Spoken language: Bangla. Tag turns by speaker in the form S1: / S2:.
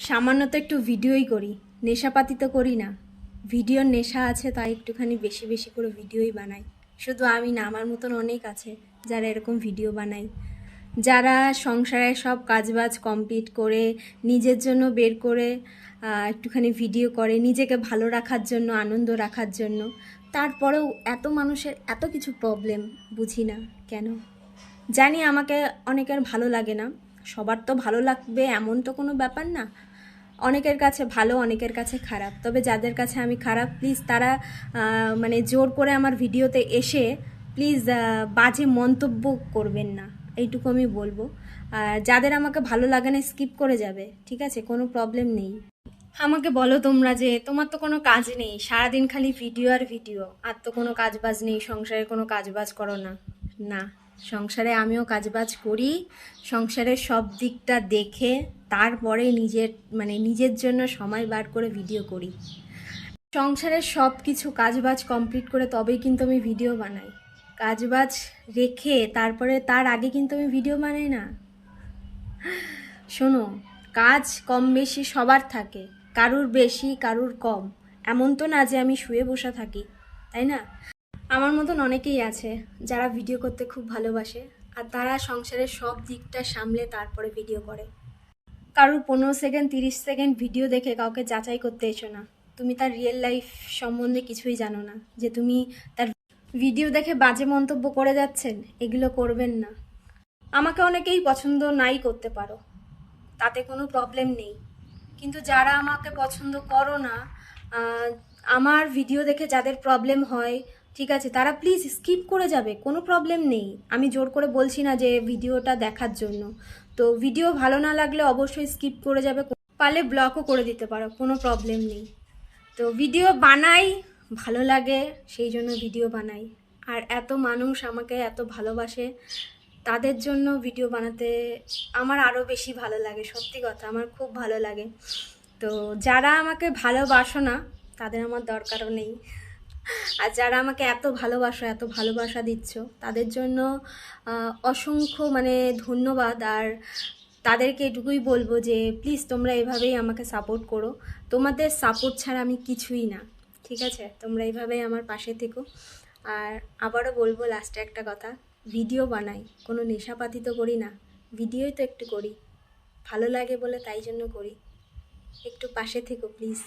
S1: সামান্য তো একটু ভিডিওই করি, নেশাপাতি তো করি না। ভিডিওর নেশা আছে তাই একটুখানি বেশি বেশি করে ভিডিওই বানাই। শুধু আমি না, আমার মতন অনেক আছে যারা এরকম ভিডিও বানায়, যারা সংসারের সব কাজবাজ কমপ্লিট করে নিজের জন্য বের করে একটুখানি ভিডিও করে নিজেকে ভালো রাখার জন্য, আনন্দ রাখার জন্য। তারপরেও এত মানুষের এত কিছু প্রবলেম, বুঝি না কেন। জানি আমাকে অনেকের ভালো লাগে না, সবার তো ভালো লাগবে এমন তো কোনো ব্যাপার না। অনেকের কাছে ভালো, অনেকের কাছে খারাপ। তবে যাদের কাছে আমি খারাপ, প্লিজ তারা মানে জোর করে আমার ভিডিওতে এসে প্লিজ বাজে মন্তব্য করবেন না, এইটুকু আমি বলবো। আর যাদের আমাকে ভালো লাগে না স্কিপ করে যাবে, ঠিক আছে, কোনো প্রবলেম নেই। আমাকে বলো তোমরা যে তোমার তো কোনো কাজ নেই, সারাদিন খালি ভিডিও আর ভিডিও, আর তো কোনো কাজবাজ নেই, সংসারে কোনো কাজবাজ করো না। না, সংসারে আমিও কাজবাজ করি। সংসারের সব দিকটা দেখে তারপরে নিজের জন্য সময় বার করে ভিডিও করি। সংসারের সব কিছু কাজবাজ কমপ্লিট করে তবেই কিন্তু আমি ভিডিও বানাই। কাজবাজ রেখে তারপরে তার আগে কিন্তু আমি ভিডিও বানাই না। শোনো, কাজ কম বেশি সবার থাকে, কারুর বেশি কারুর কম। এমন তো না যে আমি শুয়ে বসে থাকি, তাই না? আমার মতন অনেকেই আছে যারা ভিডিও করতে খুব ভালোবাসে, আর তারা সংসারের সব দিকটা সামলে তারপরে ভিডিও করে। কারুর 15 সেকেন্ড 30 সেকেন্ড ভিডিও দেখে কাউকে যাচাই করতে এসো না। তুমি তার রিয়েল লাইফ সম্বন্ধে কিছুই জানো না, যে তুমি তার ভিডিও দেখে বাজে মন্তব্য করে যাচ্ছেন, এগুলো করবেন না। আমাকে অনেকেই পছন্দ নাই করতে পারো, তাতে কোনো প্রবলেম নেই, কিন্তু যারা আমাকে পছন্দ করো না, আহ, আমার ভিডিও দেখে যাদের প্রবলেম হয়, ঠিক আছে, তারা প্লিজ স্কিপ করে যাবে, কোনো প্রবলেম নেই। আমি জোর করে বলছি না যে ভিডিওটা দেখার জন্য। তো ভিডিও ভালো না লাগলে অবশ্যই স্কিপ করে যাবে, পারলে ব্লকও করে দিতে পারো, কোনো প্রবলেম নেই। তো ভিডিও বানাই, ভালো লাগে সেই জন্য ভিডিও বানাই। আর এত মানুষ আমাকে এত ভালোবাসে, তাদের জন্য ভিডিও বানাতে আমার আরও বেশি ভালো লাগে। সত্যি কথা, আমার খুব ভালো লাগে। তো যারা আমাকে ভালোবাসো না, তাদের আমার দরকারও নেই। আর যারা আমাকে এত ভালোবাসো, এত ভালোবাসা দিচ্ছ, তাদের জন্য অসংখ্য ধন্যবাদ। আর তাদেরকে এটুকুই বলবো যে প্লিজ তোমরা এভাবেই আমাকে সাপোর্ট করো। তোমাদের সাপোর্ট ছাড়া আমি কিছুই না, ঠিক আছে? তোমরা এইভাবেই আমার পাশে থেকো। আর আবারও বলবো লাস্টে একটা কথা, ভিডিও বানাই, কোনো নেশাপাতি তো করি না, ভিডিওই তো একটু করি, ভালো লাগে বলে তাই জন্য করি। একটু পাশে থেকো প্লিজ।